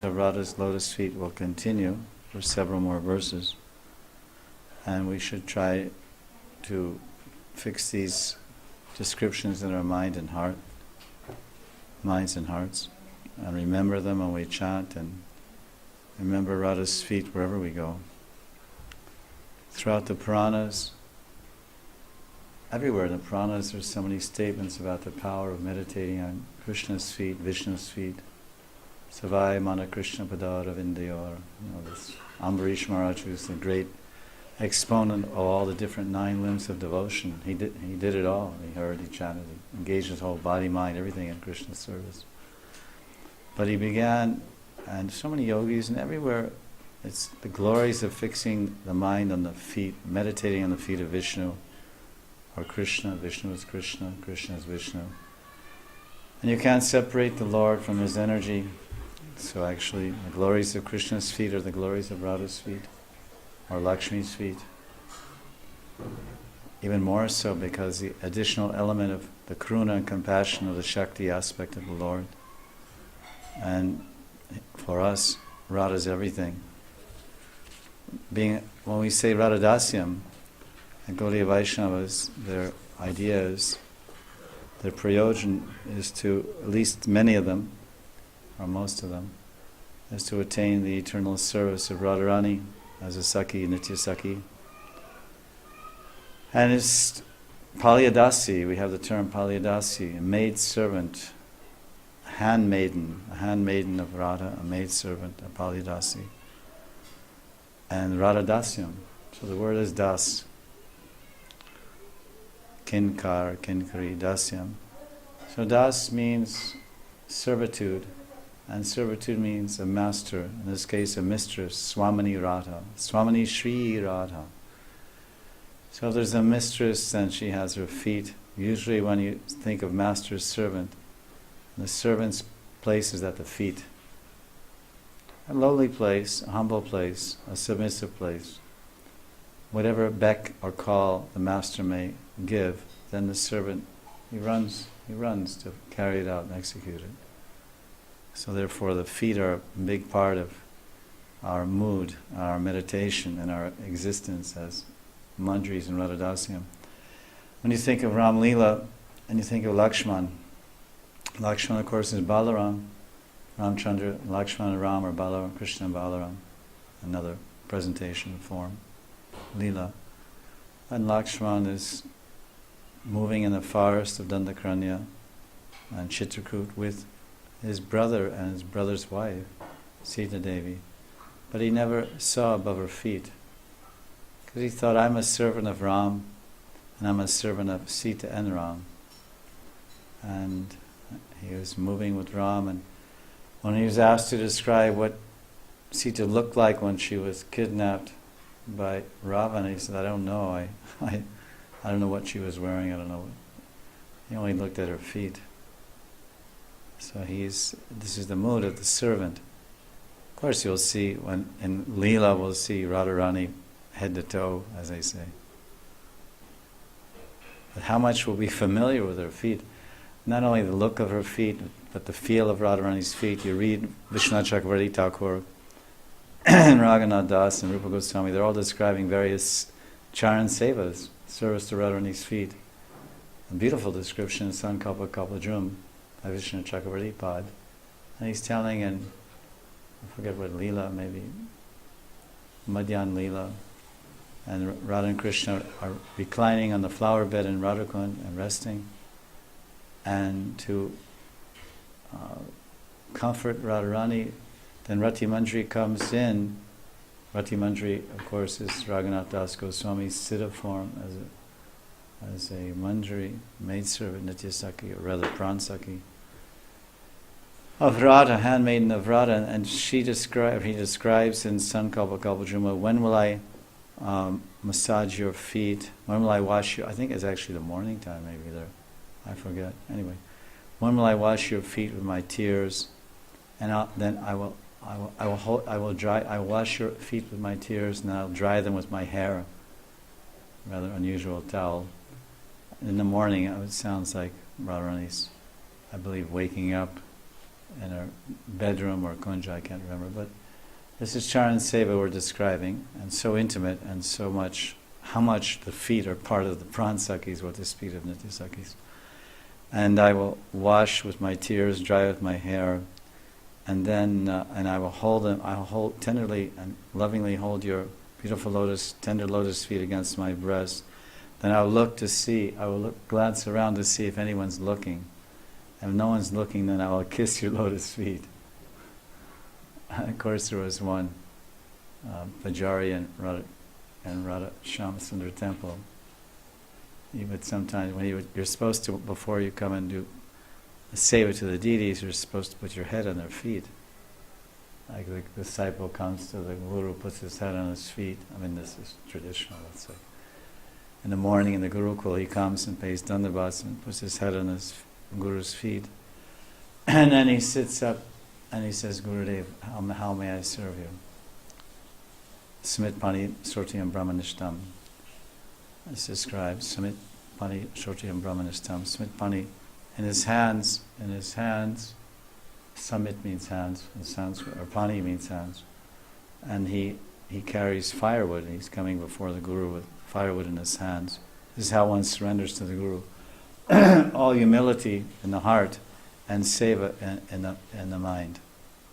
Radha's lotus feet will continue for several more verses, and we should try to fix these descriptions in our minds and hearts, and remember them when we chant, and remember Radha's feet wherever we go. Throughout the Puranas, everywhere in the Puranas, there's so many statements about the power of meditating on Krishna's feet, Vishnu's feet. Savai Mana Krishna Padara Vindayor. This Ambarish Maharaj, who's the great exponent of all the different 9 limbs of devotion. He did it all. He heard, he chanted, he engaged his whole body, mind, everything in Krishna's service. But he began, and so many yogis, and everywhere, it's the glories of fixing the mind on the feet, meditating on the feet of Vishnu, or Krishna. Vishnu is Krishna, Krishna is Vishnu. And you can't separate the Lord from his energy. So actually, the glories of Krishna's feet are the glories of Radha's feet, or Lakshmi's feet. Even more so because the additional element of the karuna and compassion of the Shakti aspect of the Lord. And for us, Radha's everything. When we say Radhadasyam, and Gaudiya Vaishnavas, their idea is, their prayojan is to, at least many of them, or most of them, is to attain the eternal service of Radharani as a Saki, Nitya Saki. And it's Palyadasi, we have the term Palyadasi, a maid servant, a handmaiden of Radha, a maid servant, a Palyadasi. And Radhadasyam, so the word is das. Kinkar, Kinkari, Dasyam. So das means servitude, and servitude means a master, in this case a mistress, Swamini Radha, Swamini Shri Radha. So if there's a mistress, then she has her feet. Usually when you think of master's servant, the servant's place is at the feet. A lowly place, a humble place, a submissive place. Whatever beck or call the master may give, then the servant, he runs to carry it out and execute it. So therefore the feet are a big part of our mood, our meditation, and our existence as Manjaris and Radhadasyam. When you think of Ram Leela and you think of Lakshman, Lakshman of course is Balaram, Ramchandra, Lakshman and Ram, or Balaram, Krishna and Balaram, another presentation form, Leela. And Lakshman is moving in the forest of Dandakaranya and Chitrakoot with his brother and his brother's wife, Sita Devi. But he never saw above her feet, because he thought, I'm a servant of Ram, and I'm a servant of Sita and Ram. And he was moving with Ram, and when he was asked to describe what Sita looked like when she was kidnapped by Ravana, he said, I don't know. I don't know what she was wearing. I don't know. He only looked at her feet. So this is the mood of the servant. Of course, you'll see in Leela, we'll see Radharani head to toe, as they say. But how much will be familiar with her feet? Not only the look of her feet, but the feel of Radharani's feet. You read Vishwanath Chakravarti Thakur and Raghunath Das and Rupa Goswami, they're all describing various charan sevas, service to Radharani's feet. A beautiful description in Sankalpa Kalpajrum by Vishwanath Chakravarti Pad. And he's telling in, I forget what Leela, maybe Madhyan Leela, and Radha and Krishna are reclining on the flower bed in Radhakund and resting. And to comfort Radharani, then Rati Manjari comes in. Rati Manjari, of course, is Raghunath Das Goswami's Siddha form as a Manjari, maidservant, Nitya Saki, or rather Pran Saki, of Radha, handmaiden of Radha. And he describes in Sankalpa Kalpajruma, when will I massage your feet? When will I wash you? I think it's actually the morning time, maybe there. I forget. Anyway, when will I wash your feet with my tears? And then I will wash your feet with my tears, and I'll dry them with my hair. Rather unusual towel. In the morning, it sounds like Radharani's, I believe, waking up in her bedroom or kunja, I can't remember, but this is Charan Seva we're describing, and so intimate and so much, how much the feet are part of the pran sakis, what the feet of nitya sakis. And I will wash with my tears, dry with my hair, and then and I will hold them. I will hold tenderly and lovingly hold your beautiful lotus, tender lotus feet against my breast. Then I will look to see. I will glance around to see if anyone's looking. And if no one's looking, then I will kiss your lotus feet. And of course, there was one Pujari in Radha Shyamasundar temple. He would sometimes, you're supposed to, before you come and do a seva to the deities, you're supposed to put your head on their feet. Like the disciple comes to the guru, puts his head on his feet. I mean, this is traditional, let's say. In the morning in the Gurukul, he comes and pays dandavats and puts his head on his guru's feet. And then he sits up and he says, Gurudev, how may I serve you? Smit Pani Sortiyam Brahmanishtam. It's described, Smit Pani Sortiyam Brahmanishtam. Smit Pani, in his hands, Samit means hands, in Sanskrit, or Pani means hands. And he carries firewood, and he's coming before the Guru with firewood in his hands. This is how one surrenders to the Guru. All humility in the heart and seva in the mind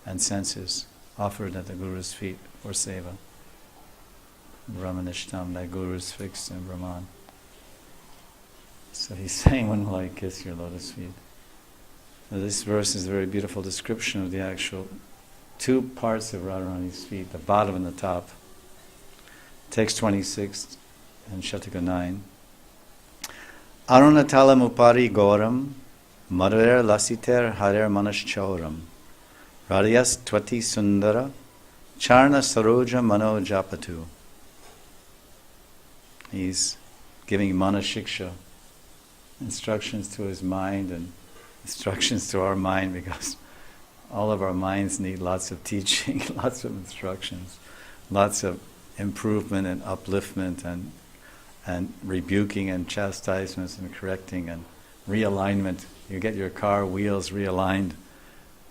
and senses offered at the Guru's feet for seva. Brahmanishtam, that Guru is fixed in Brahman. So he's saying, when will I kiss your lotus feet? Now this verse is a very beautiful description of the actual two parts of Radharani's feet, the bottom and the top. Text 26 and Shataka 9. Arunatalam upari goram, madhver lasiter harer manashchoram, radhyas tvati sundara, charna saroja mano japatu. He's giving manashiksha, instructions to his mind and instructions to our mind, because all of our minds need lots of teaching, lots of instructions, lots of improvement and upliftment and rebuking and chastisements and correcting and realignment. You get your car wheels realigned,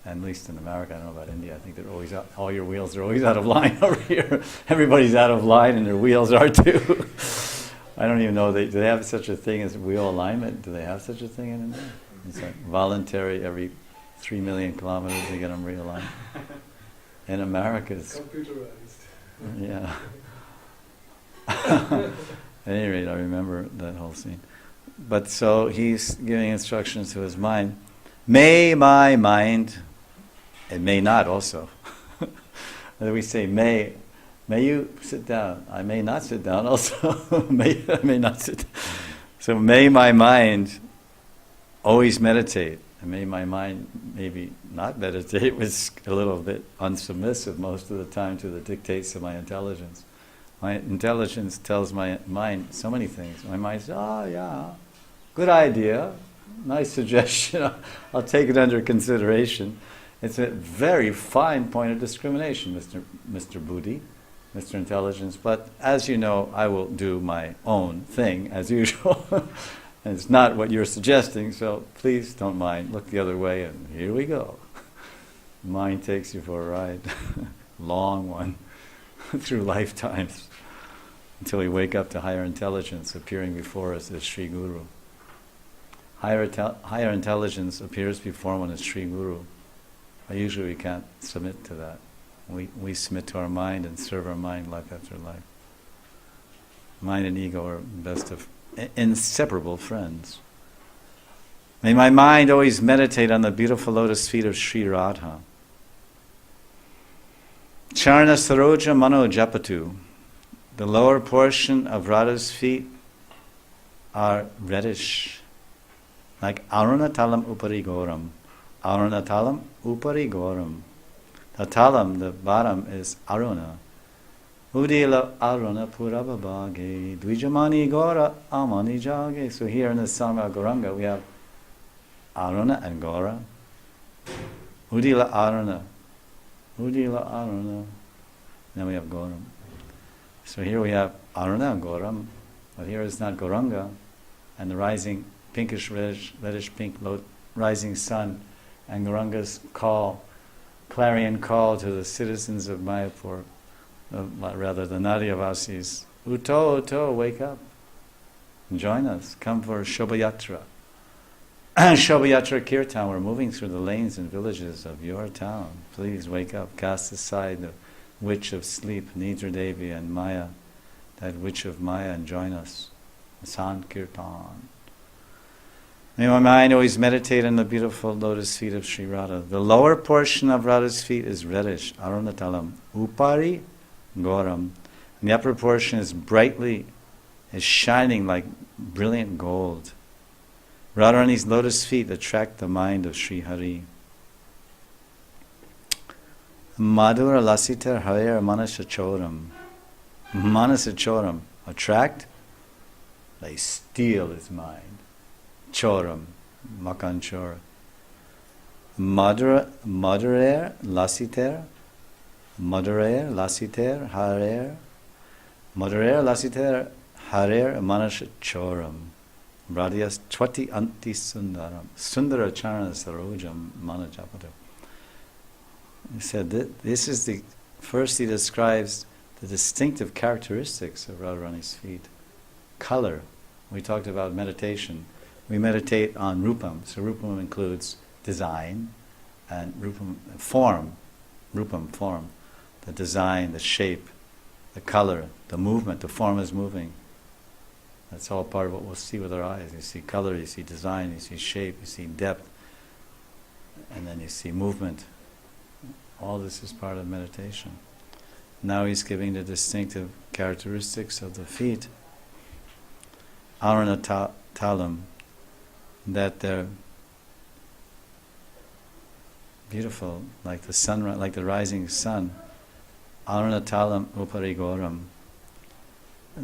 at least in America, I don't know about India, I think they're always out, all your wheels are always out of line over here. Everybody's out of line and their wheels are too. I don't even know, do they have such a thing as wheel alignment? Do they have such a thing in India? It's like voluntary, every 3 million kilometers they get them realigned. In America it's computerized. Yeah. At any rate, I remember that whole scene. But so he's giving instructions to his mind. May my mind, it may not also. We say, may you sit down. I may not sit down also. I may not sit down. So may my mind always meditate. And may my mind maybe not meditate, was a little bit unsubmissive most of the time to the dictates of my intelligence. My intelligence tells my mind so many things. My mind says, yeah, good idea, nice suggestion, I'll take it under consideration. It's a very fine point of discrimination, Mr. Buddhi, Mr. Intelligence, but as you know, I will do my own thing, as usual. And it's not what you're suggesting, so please don't mind. Look the other way, and here we go. Mind takes you for a ride, long one, through lifetimes, until we wake up to higher intelligence appearing before us as Sri Guru. Higher intelligence appears before one as Sri Guru. But usually we can't submit to that. We submit to our mind and serve our mind life after life. Mind and ego are best of inseparable friends. May my mind always meditate on the beautiful lotus feet of Sri Radha. Charna Saroja Mano Japatu. The lower portion of Radha's feet are reddish, like Arunatalam Upari Goram. Arunatalam Upari Goram. The talam, the bottom, is Aruna. Udila Aruna Purababage, Dvijamani Gora Amani Jage. So here in the Sangha Gauranga we have Aruna and Gora. Udila Aruna. Udila Aruna. Then we have Goram. So here we have Aruna and Goram, but here it's not Gauranga, and the rising pinkish reddish pink rising sun and Gauranga's clarion call to the citizens of Mayapur, rather the Nadiyavasis, Uto, Uto, wake up, join us, come for Shobhayatra. Shobhayatra Kirtan, we're moving through the lanes and villages of your town. Please wake up, cast aside the witch of sleep, Nidra Devi and Maya, that witch of Maya, and join us. Sankirtan. May my mind always meditate on the beautiful lotus feet of Sri Radha. The lower portion of Radha's feet is reddish, arunatalam, upari goram. And the upper portion is shining like brilliant gold. Radharani's lotus feet attract the mind of Sri Hari. Madhura lasita hare manasachoram. Manasachoram. Attract, they steal his mind. Choram, makanchora. Madhurair lasiter. Madhurair lasiter harer. Madhurair lasiter harer manasachoram. Radhyas twati anti sundaram. Sundara charana sarojam manajapata. He said that this is the first, he describes the distinctive characteristics of Radharani's feet. Color. We talked about meditation. We meditate on rupam. So rupam includes design and rupam form. Rupam, form. The design, the shape, the color, the movement. The form is moving. That's all part of what we'll see with our eyes. You see color, you see design, you see shape, you see depth, and then you see movement. All this is part of meditation. Now he's giving the distinctive characteristics of the feet. Arunatalam, that they're beautiful, like the sun, like the rising sun. Arunatalam uparigoram.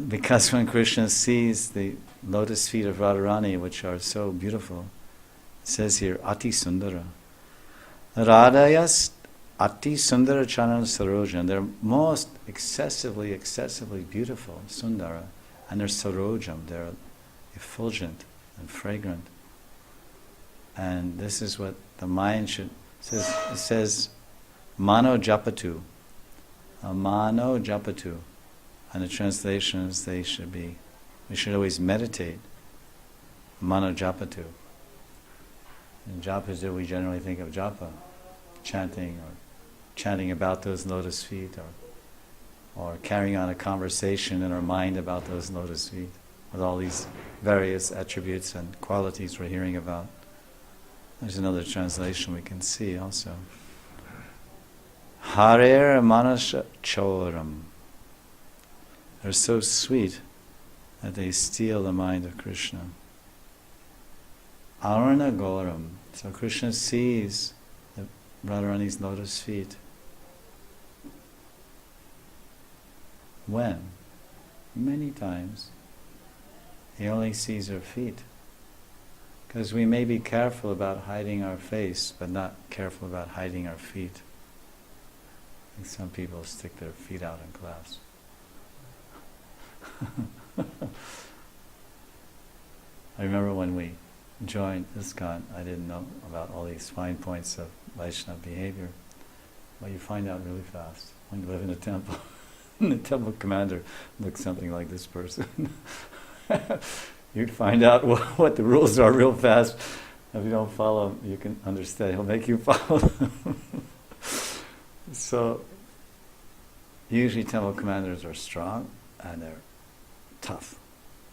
Because when Krishna sees the lotus feet of Radharani, which are so beautiful, it says here, Ati Sundara. Radhayas Ati Sundara Chanana Sarojam. They're most excessively beautiful, Sundara, and they're Sarojam. They're effulgent and fragrant. And this is what the mind should. It says Mano Japatu. Mano Japatu. And the translation is we should always meditate. Mano Japatu. In Japatu we generally think of japa, chanting about those lotus feet, or carrying on a conversation in our mind about those lotus feet, with all these various attributes and qualities we're hearing about. There's another translation we can see also. Harer Manasha Choram. They're so sweet that they steal the mind of Krishna. Aruna Goram. So Krishna sees Radharani's lotus feet. When? Many times. He only sees her feet. Because we may be careful about hiding our face, but not careful about hiding our feet. And some people stick their feet out in class. I remember when we joined ISKCON, I didn't know about all these fine points of Vaishnava behavior. Well, you find out really fast when you live in a temple. The temple commander looks something like this person. You'd find out what the rules are real fast. If you don't follow them, you can understand. He'll make you follow them. So, usually temple commanders are strong and they're tough.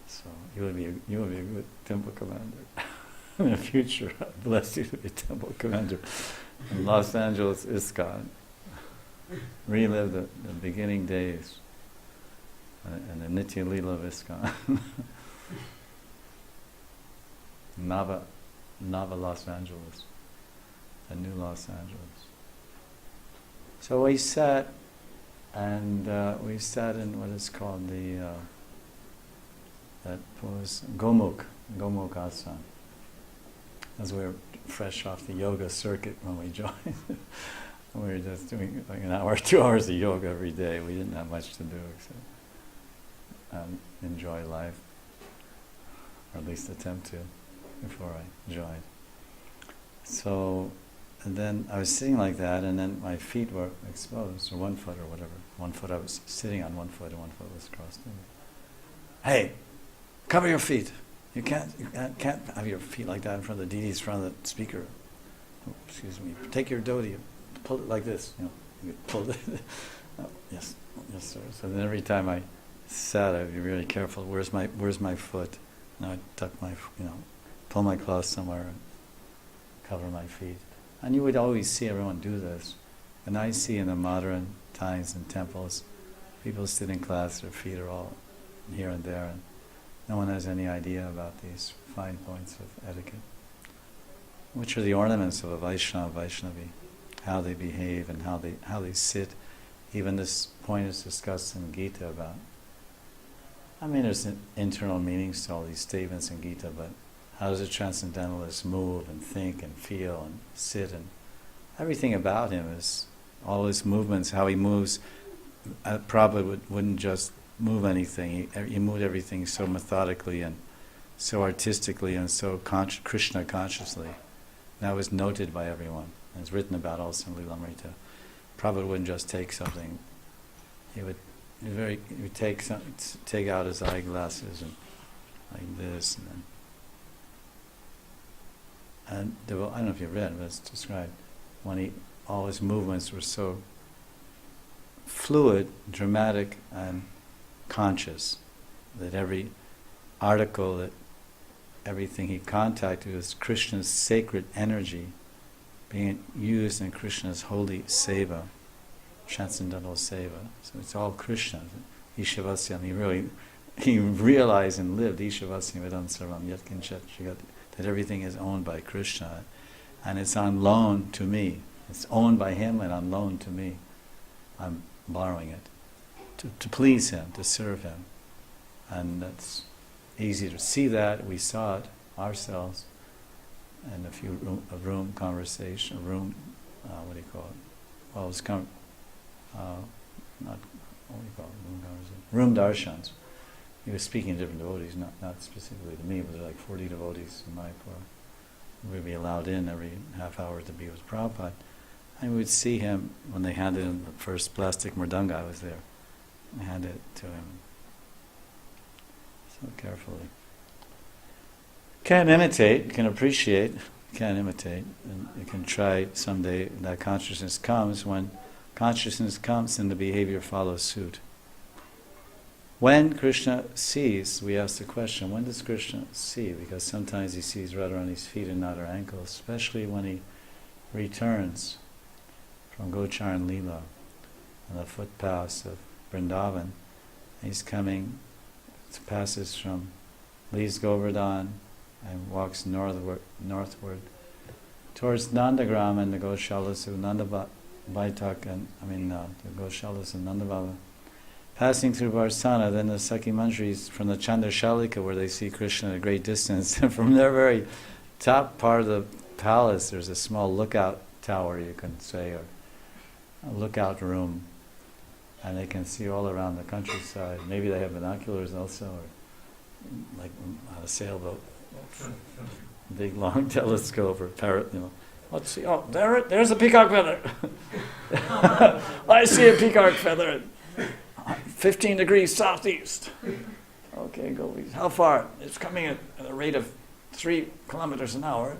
So you would be a good temple commander. In the future, I bless you to be a temple commander. In Los Angeles, ISKCON. Relive the beginning days and the Nitya Leela of ISKCON. Nava Los Angeles. A new Los Angeles. So we sat, and we sat in what is called that was Gomukh Asana. As we were fresh off the yoga circuit when we joined. We were just doing like an hour, 2 hours of yoga every day. We didn't have much to do except enjoy life, or at least attempt to, before I joined. So And then I was sitting like that, and then my feet were exposed, or 1 foot or whatever. 1 foot I was sitting on 1 foot, and 1 foot was crossed over. Hey, cover your feet. You can't have your feet like that in front of the deities, in front of the speaker. Oh, excuse me. Take your dhoti, pull it like this. You pull it. Oh, yes, sir. So then every time I sat, I'd be really careful. Where's my foot? And I'd tuck my, pull my cloth somewhere and cover my feet. And you would always see everyone do this. And I see in the modern times in temples, people sit in class, their feet are all here and there, and no one has any idea about these fine points of etiquette, which are the ornaments of a Vaishnavi, how they behave and how they sit. Even this point is discussed in Gita about, there's internal meanings to all these statements in Gita, but how does a transcendentalist move and think and feel and sit, and everything about him is, all his movements, how he moves, Prabhupada wouldn't just move anything, he moved everything so methodically and so artistically and so Krishna consciously. That was noted by everyone. And it's written about also in Lilamrita. Prabhupada wouldn't just take something, he would take out his eyeglasses and like this, and I don't know if you read, but it's described when all his movements were so fluid, dramatic, and conscious that every article, that everything he contacted was Krishna's sacred energy being used in Krishna's holy seva, transcendental seva. So it's all Krishna. Ishavasyam, he realized and lived Ishavasyam vedam sarvam yatkinchat jagat, that everything is owned by Krishna, and it's on loan to me. It's owned by him and on loan to me. I'm borrowing it to please him, to serve him. And that's easy to see that. We saw it ourselves in a room conversation, what do you call it? Well, it was not, what do you call it? Room conversation. Room darshans. He was speaking to different devotees, not specifically to me, but there were like 40 devotees in Mayapur. We'd be allowed in every half hour to be with Prabhupada. And we would see him when they handed him the first plastic mridanga. I was there. I handed it to him so carefully. Can't imitate, you can appreciate, can't imitate. And you can try someday. That consciousness comes. When consciousness comes, then the behavior follows suit. When Krishna sees, we ask the question, when does Krishna see? Because sometimes he sees Radharani's feet and not her ankles, especially when he returns from Gocharan Leela on the footpaths of Vrindavan. He's coming, passes from, leaves Govardhan and walks northward towards Nandagram and the Goshalas of Nandabaitak and the Goshalas of Nandababa. Passing through Varsana, then the Sakhi Manjaris from the Chandrashalika, where they see Krishna at a great distance. And from their very top part of the palace, there's a small lookout tower, you can say, or a lookout room. And they can see all around the countryside. Maybe they have binoculars also, or like on a sailboat. Big long telescope or parrot, Let's see, there's a peacock feather. I see a peacock feather. 15 degrees southeast. Okay, go east. How far? It's coming at a rate of 3 kilometers an hour.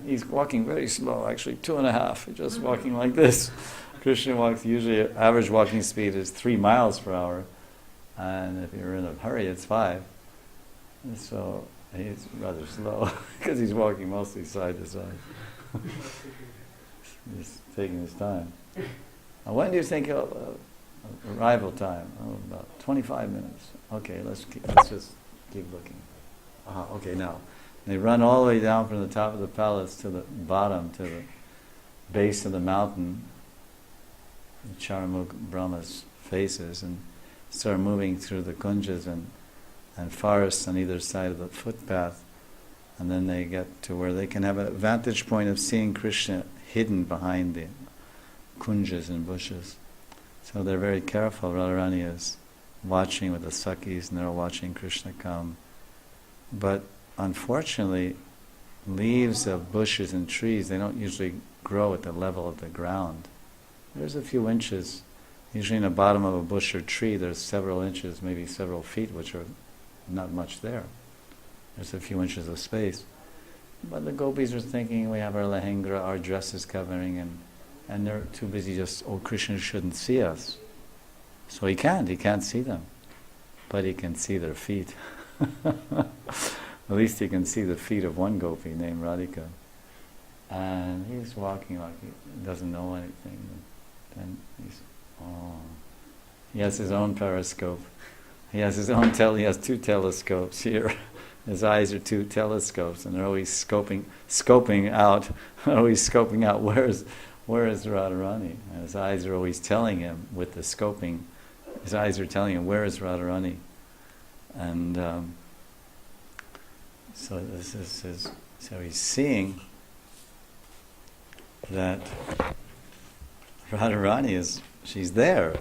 He's walking very slow, actually 2.5. He's just walking like this. Krishna walks, usually average walking speed is 3 miles per hour. And if you're in a hurry, it's 5. And so he's rather slow because he's walking mostly side to side. He's taking his time. Now, when do you think arrival time? About 25 minutes. Okay, let's just keep looking. Okay, now. They run all the way down from the top of the palace to the bottom, to the base of the mountain, Charamukh Brahma's faces, and start moving through the kunjas and forests on either side of the footpath. And then they get to where they can have a vantage point of seeing Krishna hidden behind the kunjas and bushes. So they're very careful. Radharani is watching with the Sakhis, and they're watching Krishna come. But unfortunately, leaves of bushes and trees, they don't usually grow at the level of the ground. There's a few inches. Usually in the bottom of a bush or tree, there's several inches, maybe several feet, which are not much there. There's a few inches of space. But the gopis are thinking, we have our lehengra, our dresses covering, and they're too busy just, oh, Krishna shouldn't see us. So he can't see them. But he can see their feet. At least he can see the feet of one gopi named Radhika. And he's walking like he doesn't know anything. And he has his own periscope. He has his own he has two telescopes here. His eyes are two telescopes, and they're always scoping out where is Radharani. And his eyes are always telling him with the scoping. His eyes are telling him where is Radharani, and so this is his. So he's seeing that Radharani she's there,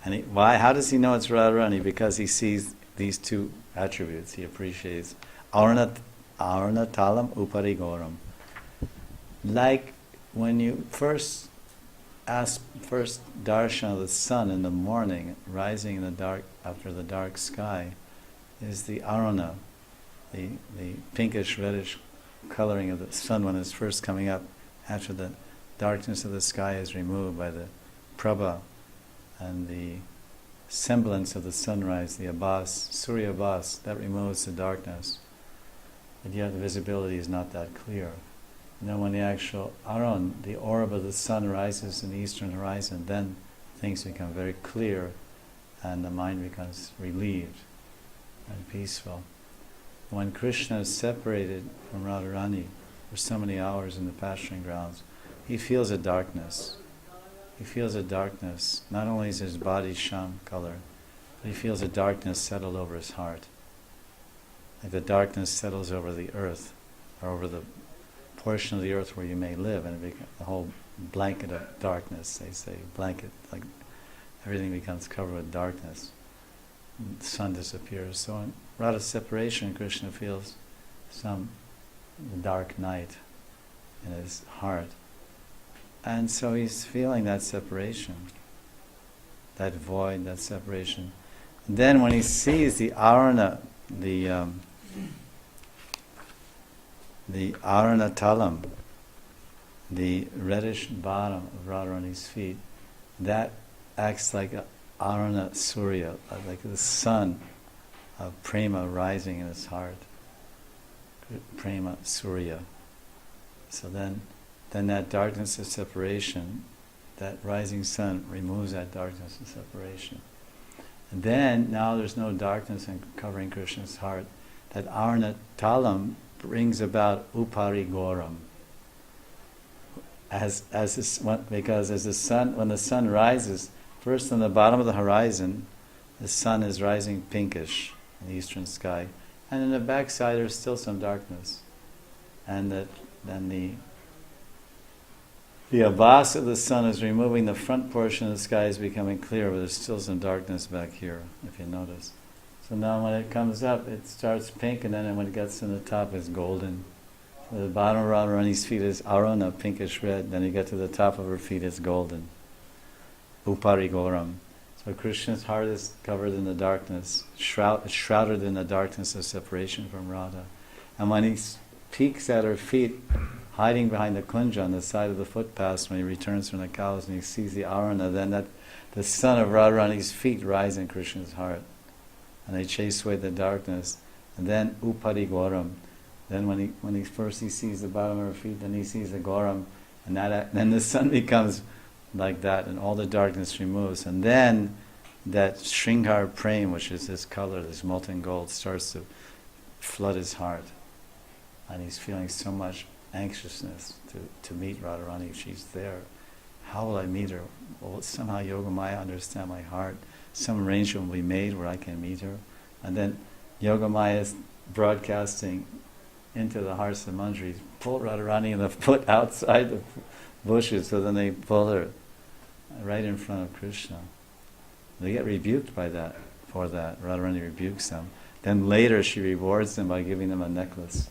and why? How does he know it's Radharani? Because he sees these two attributes. He appreciates Arnatalam Upari Goram. Like when you first darshan of the sun in the morning, rising in the dark after the dark sky, is the arana, the pinkish reddish coloring of the sun when it's first coming up after the darkness of the sky is removed by the prabha and the semblance of the sunrise, the abhas, surya abhas, that removes the darkness. But yet the visibility is not that clear. And then when the actual aron, the orb of the sun rises in the eastern horizon, then things become very clear and the mind becomes relieved and peaceful. When Krishna is separated from Radharani for so many hours in the pasturing grounds, he feels a darkness. He feels a darkness. Not only is his body sham color, but he feels a darkness settled over his heart. Like the darkness settles over the earth, or over the portion of the earth where you may live, and the whole blanket of darkness, they say, blanket, like everything becomes covered with darkness. And the sun disappears. So in Radha's separation, Krishna feels some dark night in his heart. And so he's feeling that separation, that void, that separation. And then when he sees the arana, the arana talam, the reddish bottom of Radharani's feet, that acts like a arana surya, like the sun of prema rising in his heart. Prema surya. So then that darkness of separation, that rising sun removes that darkness of separation. And then, now there's no darkness covering Krishna's heart. That arnatalam brings about upari goram. Because as the sun, when the sun rises, first on the bottom of the horizon, the sun is rising pinkish in the eastern sky, and in the backside there's still some darkness. And then the abhas of the sun is removing the front portion of the sky is becoming clear, but there's still some darkness back here, if you notice. So now when it comes up, it starts pink, and then when it gets to the top, it's golden. So the bottom of Radharani's feet is arana, pinkish red, then you get to the top of her feet, it's golden. Upari goram. So Krishna's heart is covered in the darkness, shrouded in the darkness of separation from Radha. And when he peeks at her feet, hiding behind the kunja on the side of the footpath when he returns from the cows and he sees the arana, then the sun of Radharani's feet rise in Krishna's heart. And they chase away the darkness. And then upari goram. Then when he first sees the bottom of her feet, then he sees the goram, and then the sun becomes like that, and all the darkness removes. And then that Shringar Prem, which is this color, this molten gold, starts to flood his heart. And he's feeling so much anxiousness to meet Radharani. She's there. How will I meet her? Will somehow Yogamaya understand my heart? Some arrangement will be made where I can meet her. And then Yogamaya is broadcasting into the hearts of Manjaris, pull Radharani in the foot outside the bushes, so then they pull her right in front of Krishna. They get rebuked for that. Radharani rebukes them. Then later she rewards them by giving them a necklace.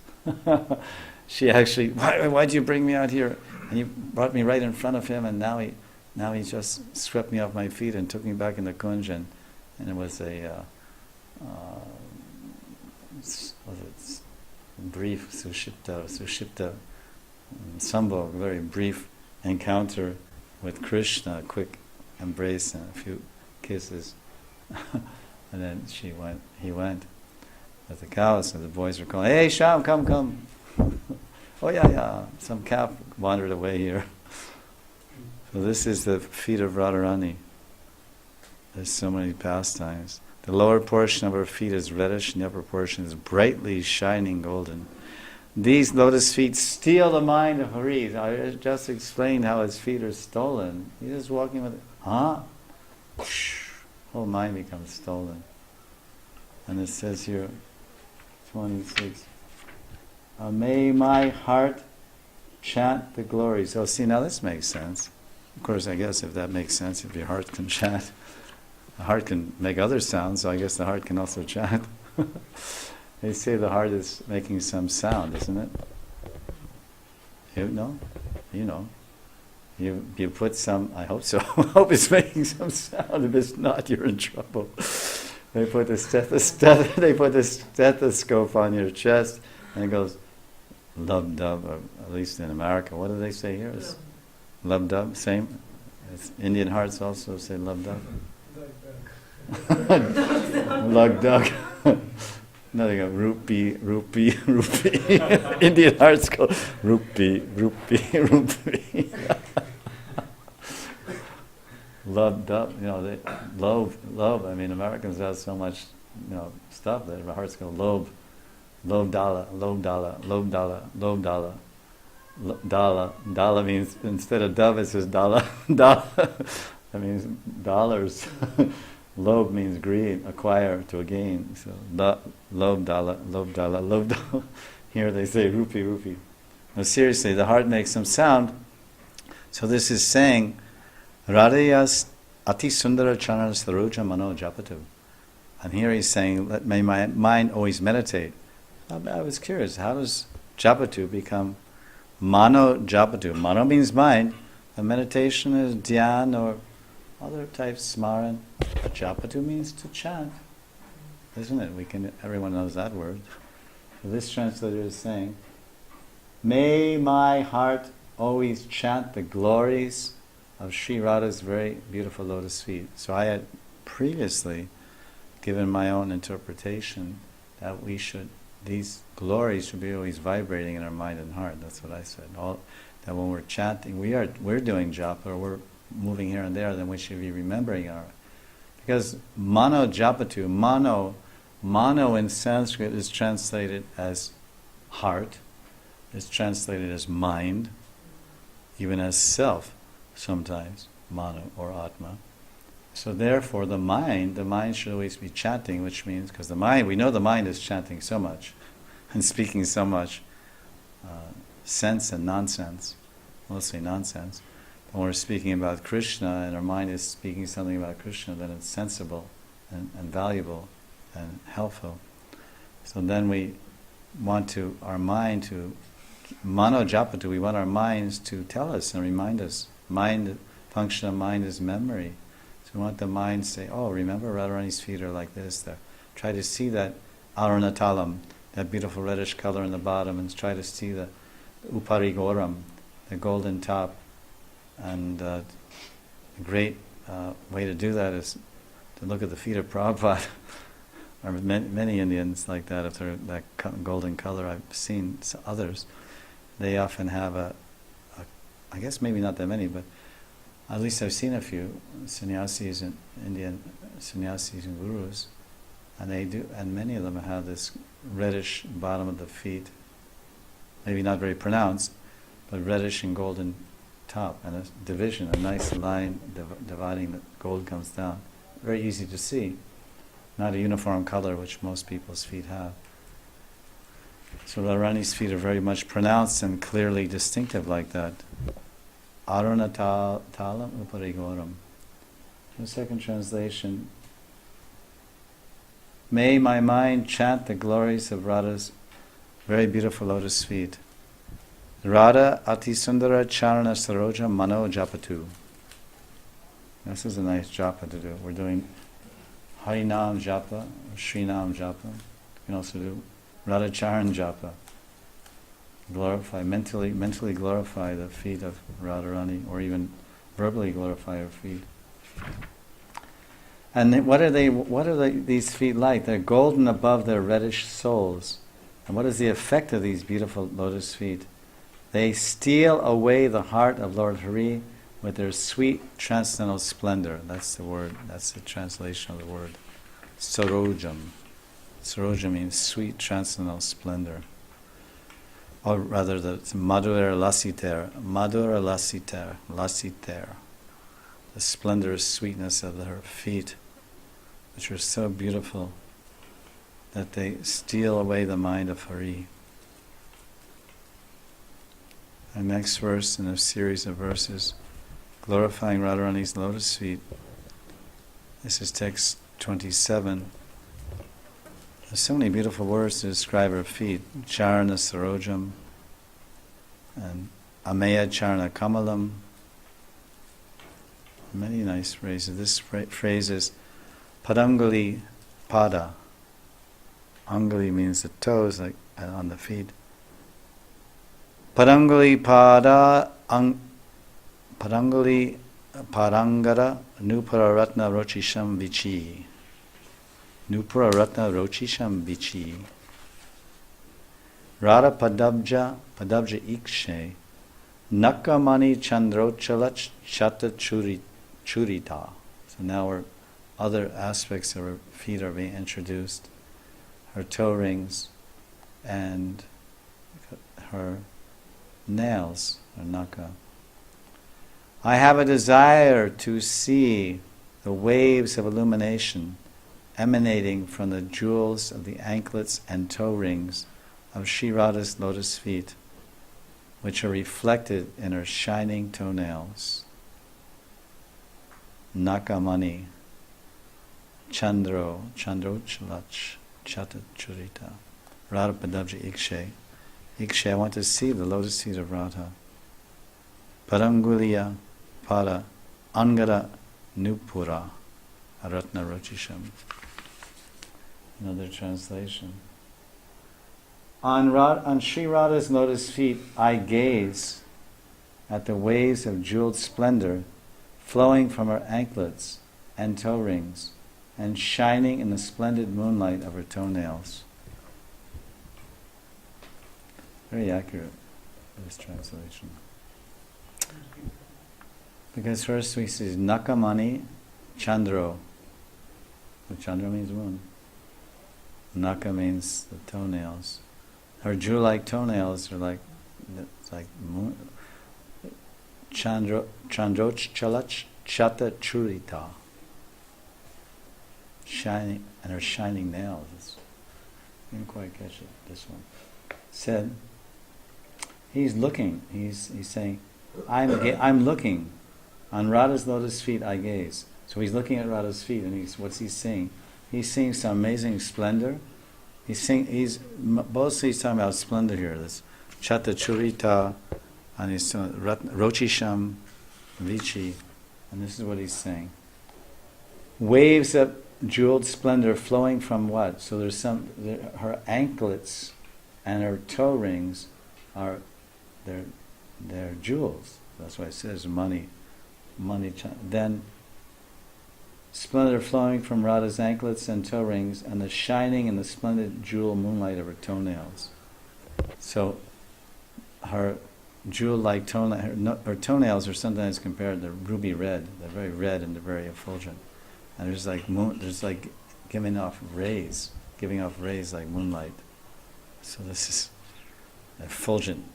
She actually, why'd you bring me out here? And you brought me right in front of him, and now he just swept me off my feet and took me back in the kunj, and it was a brief sushipta sambhog, very brief encounter with Krishna, a quick embrace and a few kisses. And then he went with the cows, and the boys were calling, "Hey, Sham, come." Oh yeah, some calf wandered away here. So this is the feet of Radharani. There's so many pastimes. The lower portion of her feet is reddish, and the upper portion is brightly shining golden. These lotus feet steal the mind of Hari. I just explained how his feet are stolen. He's just walking with it. Whole mind becomes stolen. And it says here, 26, may my heart chant the glories. Oh, see, now this makes sense. Of course, I guess if that makes sense, if your heart can chant, the heart can make other sounds, so I guess the heart can also chant. They say the heart is making some sound, isn't it? You know? You put some, I hope so, I hope it's making some sound. If it's not, you're in trouble. They put the stethoscope on your chest, and it goes, lub-dub, or at least in America. What do they say here? It's lub-dub, same? It's Indian hearts also say lub-dub. Lug-dug. Nothing of rupee. Indian hearts go rupee. Lub-dub, they lobe. I mean, Americans have so much, stuff that our hearts go lobe dala. Dala means, instead of dove, it says dala. That means dollars. Lobe means greed, acquire, to gain. So lobe dala. Here they say rupee. No, seriously, the heart makes some sound. So this is saying, Radhayas ati sundara chanara saroja mano japatu. And here he's saying, let my mind always meditate. I was curious, how does japatu become mano japatu? Mano means mind, and meditation is dhyan or other types, smaran. Japatu means to chant, isn't it? Everyone knows that word. So this translator is saying, may my heart always chant the glories of Sri Radha's very beautiful lotus feet. So I had previously given my own interpretation that these glories should be always vibrating in our mind and heart. That's what I said. That when we're chanting, we're doing japa, or we're moving here and there, then we should be remembering because mano japatu, mano in Sanskrit is translated as heart, is translated as mind, even as self sometimes, mano or atma. So therefore the mind should always be chanting, which means, because we know the mind is chanting so much and speaking so much sense and nonsense, mostly nonsense. When we're speaking about Krishna and our mind is speaking something about Krishna, then it's sensible and valuable and helpful. So then we want our mind to, mano japatu, we want our minds to tell us and remind us. Function of mind is memory. So we want the mind to say, oh, remember Radharani's feet are like this. Try to see that ornamentation, that beautiful reddish color in the bottom, and try to see the uparigoram, the golden top. And a great way to do that is to look at the feet of Prabhupada. Or many Indians like that, if they're that golden color. I've seen others. They often have I guess maybe not that many, but at least I've seen a few sannyasis and Indian sannyasis and gurus, and many of them have this reddish bottom of the feet, maybe not very pronounced, but reddish and golden top, and a division, a nice line dividing the gold comes down. Very easy to see, not a uniform color which most people's feet have. So Radharani's feet are very much pronounced and clearly distinctive like that. Aruna talam uparigoram. The second translation. May my mind chant the glories of Radha's Very beautiful lotus feet. Radha ati sundara charana saroja mano japatu. This is a nice japa to do. We're doing Harinam japa, or Srinam japa. You can also do Radha Charan japa. Glorify, mentally glorify the feet of Radharani, or even verbally glorify her feet. And what are these feet like? They're golden above their reddish soles. And what is the effect of these beautiful lotus feet? They steal away the heart of Lord Hari with their sweet transcendental splendor. That's the word, that's the translation of the word. Sarojam. Sarojam means sweet transcendental splendor. Or rather, it's Madhura Lasiter. Madhura Lasiter. Lasiter. The splendorous sweetness of her feet, which are so beautiful that they steal away the mind of Hari. The next verse in a series of verses glorifying Radharani's lotus feet. This is text 27. There's so many beautiful words to describe her feet. Charana Sarojam and Ameya Charana Kamalam. Many nice phrases. This phrase is Padangali Pada. Angali means the toes, like on the feet. Padangali Pada Padangali Parangara Nupara Ratna Rochisham Vichi. Nupara Ratna Rochisham Vichi. Radha Padabja Ikshe Nakamani Chandrochalach Chata Churita. So now other aspects of her feet are being introduced. Her toe rings and her nails, her naka. I have a desire to see the waves of illumination emanating from the jewels of the anklets and toe rings of Sri Radha's lotus feet, which are reflected in her shining toenails. Nakamani, Chandrochalach, Chata Churita, Radha Padabja Ikshe. Ikshe, I want to see the lotus feet of Radha. Paranguliya Pada Angara Nupura Aratna Rochisham. Another translation. On Sri Radha's lotus feet, I gaze at the waves of jeweled splendor flowing from her anklets and toe rings and shining in the splendid moonlight of her toenails. Very accurate, this translation. Because first we see Nakamani Chandro. The Chandra means moon. Naka means the toenails. Her jewel-like toenails are like moon. Chandrochalach Chata Churita. Shining, and her shining nails. I didn't quite catch it, this one. Said, he's looking, he's saying, I'm looking. On Radha's lotus feet I gaze. So he's looking at Radha's feet, and what's he seeing? He's seeing some amazing splendor. He's mostly talking about splendor here. This Chata Churita, and he's Rochisham Vichi, and this is what he's saying. Waves of jeweled splendor flowing from what? So there's her anklets and her toe rings are they're jewels. That's why it says money. Then splendor flowing from Radha's anklets and toe rings, and the shining in the splendid jewel moonlight of her toenails. So her jewel-like her toenails are sometimes compared to ruby red. They're very red and they're very effulgent. And there's like giving off rays like moonlight. So this is effulgent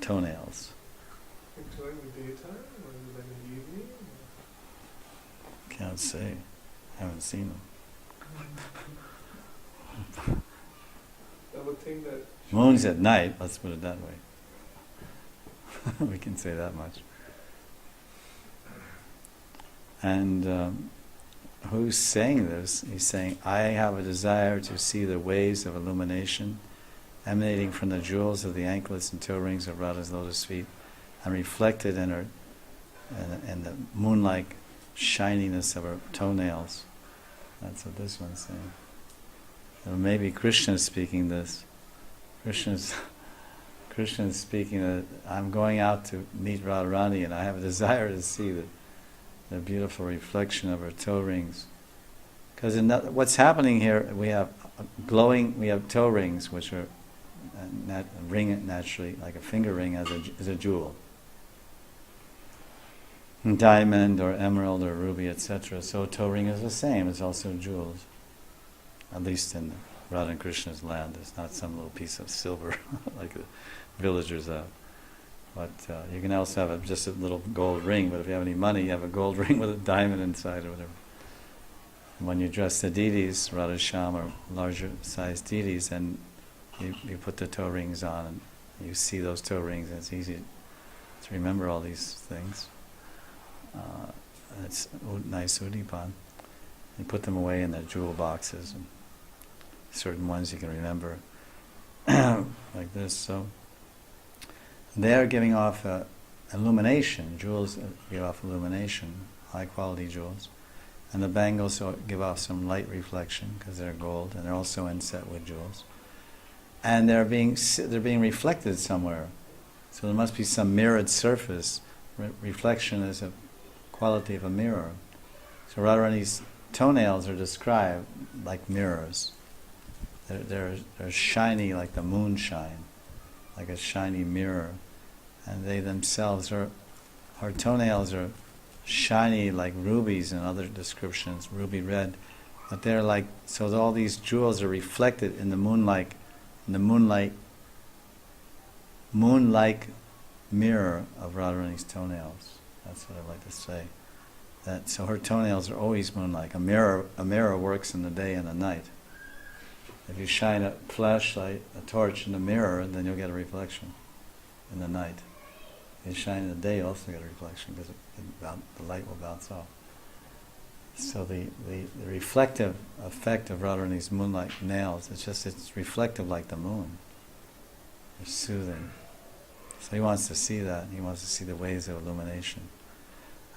toenails. During the daytime, or like in the evening? Can't say. I haven't seen them. I would think that Moon's at night, let's put it that way. We can say that much. And who's saying this? He's saying, I have a desire to see the waves of illumination emanating from the jewels of the anklets and toe rings of Radha's lotus feet, and reflected in her, in the moon-like shininess of her toenails. That's what this one's saying. So maybe Krishna is speaking this. Krishna's speaking that I'm going out to meet Radharani, and I have a desire to see the beautiful reflection of her toe rings. Because what's happening here, we have toe rings, which are ring naturally, like a finger ring, as a jewel. Diamond or emerald or ruby, etc. So a toe ring is the same, it's also jewels. At least in Radha and Krishna's land, it's not some little piece of silver like the villagers have. But you can also have just a little gold ring, but if you have any money, you have a gold ring with a diamond inside or whatever. And when you dress the deities, Radha Shyam or larger sized deities, and you put the toe rings on, and you see those toe rings, and it's easy to remember all these things. It's nice udipan. You put them away in their jewel boxes, and certain ones you can remember like this. So they're giving off illumination. Jewels give off illumination, high quality jewels, and the bangles give off some light reflection because they're gold, and they're also inset with jewels, and they're being reflected somewhere. So there must be some mirrored surface. Reflection is a quality of a mirror. So Radharani's toenails are described like mirrors. They're shiny like the moonshine, like a shiny mirror. And they themselves her toenails are shiny like rubies and other descriptions, ruby red. But they're like, so all these jewels are reflected in the moonlike mirror of Radharani's toenails. That's what I like to say. So her toenails are always moon-like. A mirror works in the day and the night. If you shine a flashlight, a torch in the mirror, then you'll get a reflection in the night. If you shine in the day, you'll also get a reflection because the light will bounce off. So the reflective effect of Radharani's moonlight nails, it's reflective like the moon. It's soothing. So he wants to see that. He wants to see the ways of illumination.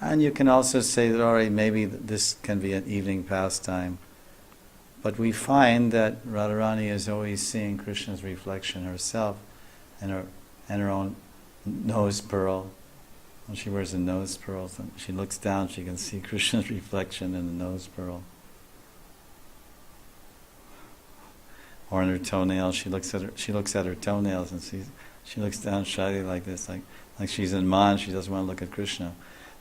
And you can also say that already maybe this can be an evening pastime. But we find that Radharani is always seeing Krishna's reflection herself and her own nose pearl. When she wears a nose pearl, she looks down, she can see Krishna's reflection in the nose pearl. Or in her toenails, she looks at her toenails and she looks down shyly like this, like she's in Man, she doesn't want to look at Krishna.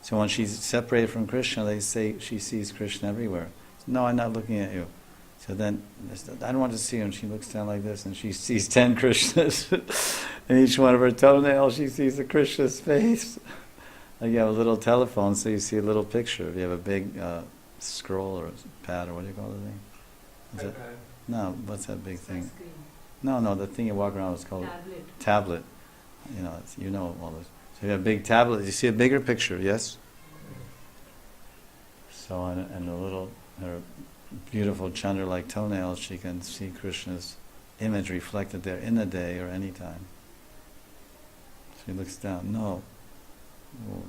So when she's separated from Krishna, they say she sees Krishna everywhere. No, I'm not looking at you. So then, I don't want to see her, and she looks down like this, and she sees 10 Krishnas. In each one of her toenails, she sees a Krishna's face. Like you have a little telephone, so you see a little picture. If you have a big scroll or pad, or what do you call the thing? No, what's that big thing? No, the thing you walk around is called tablet. You know all this. So you have a big tablet. You see a bigger picture, yes? So and her beautiful Chandra-like toenails, she can see Krishna's image reflected there in the day or any time. She looks down. No. Well,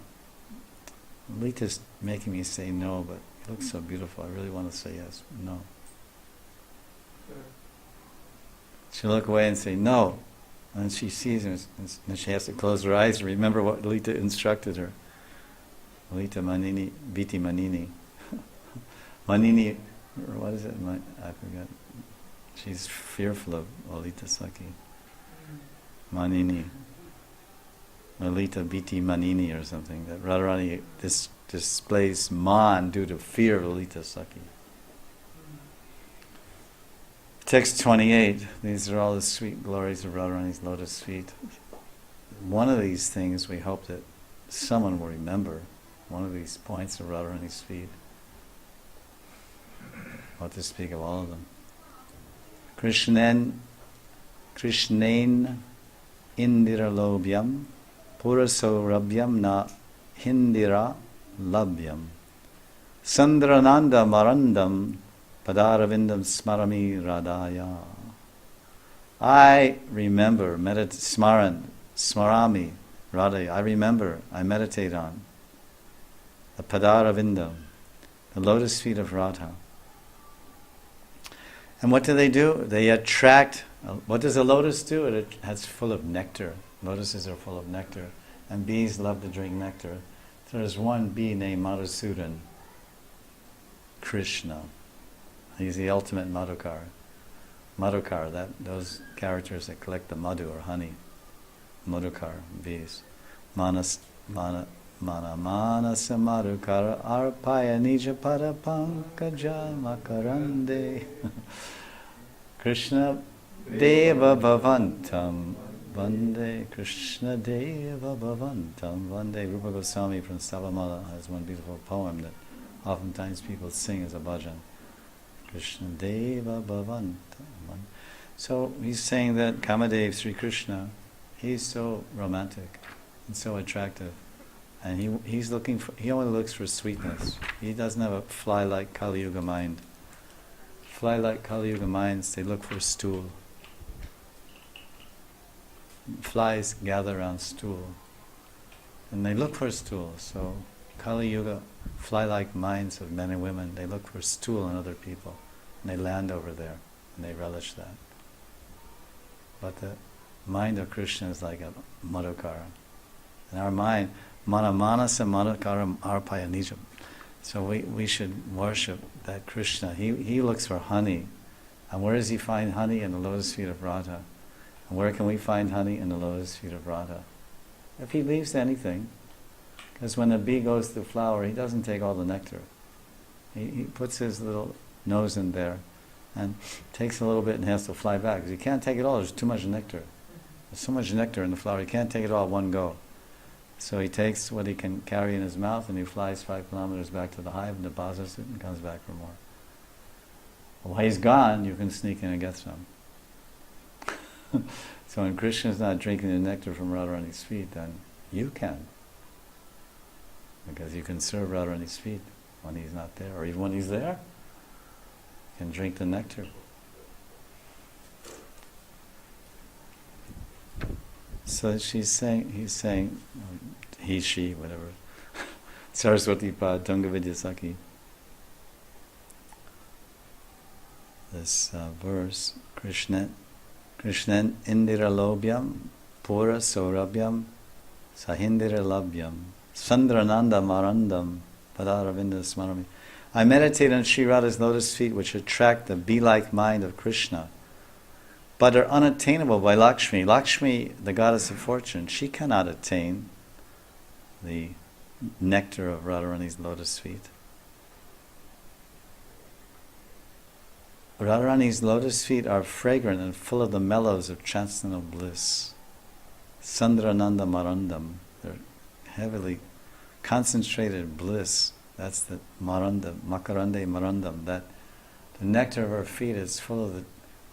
Lita's making me say no, but it looks so beautiful. I really want to say yes. No. She'll look away and say no. And she sees him, and she has to close her eyes and remember what Lita instructed her. Lita Manini, Biti Manini. Manini, or what is it? I forgot. She's fearful of Lalita Saki. Manini. Lalita Biti Manini or something. That Radharani displays man due to fear of Lalita Saki. Text 28. These are all the sweet glories of Radharani's lotus feet. One of these things we hope that someone will remember. One of these points of Radharani's feet. What to speak of all of them. Krishnain indira lobhyam puraso rabhyam na hindira labhyam sandrananda marandam padaravindam smarami radaya. I remember, smarami, Radha, I remember, I meditate on the Padaravinda, the lotus feet of Radha. And what do? They attract. What does a lotus do? It has full of nectar. Lotuses are full of nectar, and bees love to drink nectar. There's one bee named Madhusudan, Krishna. He's the ultimate Madhukar. Madhukar, those characters that collect the madhu or honey. Madhukar, bees. Manasa madhukara arpaya nija pada pankaja makarande. Krishna deva bhavantam vande. Krishna deva bhavantam vande. Rupa Goswami from Savamala has one beautiful poem that oftentimes people sing as a bhajan. Krishna deva bhavantam. So he's saying that Kamadev, Sri Krishna, he's so romantic and so attractive. And he only looks for sweetness. He doesn't have a fly-like Kali Yuga mind. Fly-like Kali Yuga minds, they look for stool. Flies gather around stool. And they look for stool. So Kali Yuga, fly-like minds of men and women, they look for stool in other people. And they land over there. And they relish that. But the mind of Krishna is like a Madhukara. And our mind, Manamanasa Madhukaram Arpaya Nijam. So we should worship that Krishna. He looks for honey. And where does he find honey? In the lotus feet of Radha. And where can we find honey? In the lotus feet of Radha. If he leaves anything, because when a bee goes to the flower, he doesn't take all the nectar. He puts his little nose in there and takes a little bit and has to fly back. Because he can't take it all, there's too much nectar. There's so much nectar in the flower, he can't take it all at one go. So he takes what he can carry in his mouth and he flies 5 kilometers back to the hive and deposits it and comes back for more. Well, while he's gone, you can sneak in and get some. So when Krishna's not drinking the nectar from Radharani's feet, then you can. Because you can serve Radharani's feet when he's not there. Or even when he's there, you can drink the nectar. So he's saying, he, she, whatever. Saraswati Pad, Tunga Vidyasaki. This verse, Krishna Indira Lobhyam, Pura Saurabhyam, Sahindira Labhyam, Sandrananda Marandam, Padaravinda Smarami. I meditate on Sri Radha's lotus feet which attract the bee-like mind of Krishna, but are unattainable by Lakshmi. Lakshmi, the goddess of fortune, she cannot attain the nectar of Radharani's lotus feet. Radharani's lotus feet are fragrant and full of the mellows of transcendental bliss. Sandrananda Marandam, they're heavily concentrated bliss. That's the Marandam, Makarande Marandam, that the nectar of her feet is full of the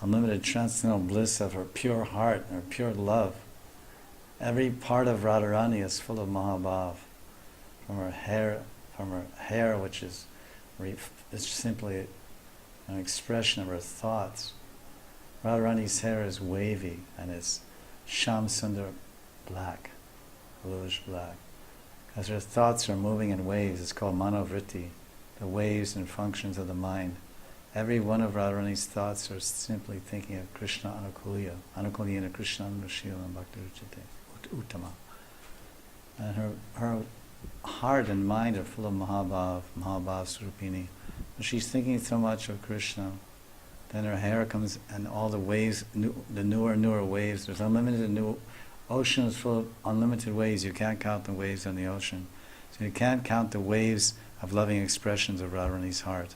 unlimited transcendental bliss of her pure heart, her pure love. Every part of Radharani is full of Mahabhav. From her hair, which is it's simply an expression of her thoughts. Radharani's hair is wavy and it's Sham Sundar black, bluish black. As her thoughts are moving in waves, it's called manovritti, the waves and functions of the mind. Every one of Radharani's thoughts are simply thinking of Krishna Anukulya, Anukulyena Krishna Anushila and Bhakti Ruchite, Uttama. And her heart and mind are full of Mahabhav Surupini. When she's thinking so much of Krishna, then her hair comes and all the waves, the newer waves, there's unlimited new ocean is full of unlimited waves. You can't count the waves on the ocean. So you can't count the waves of loving expressions of Radharani's heart.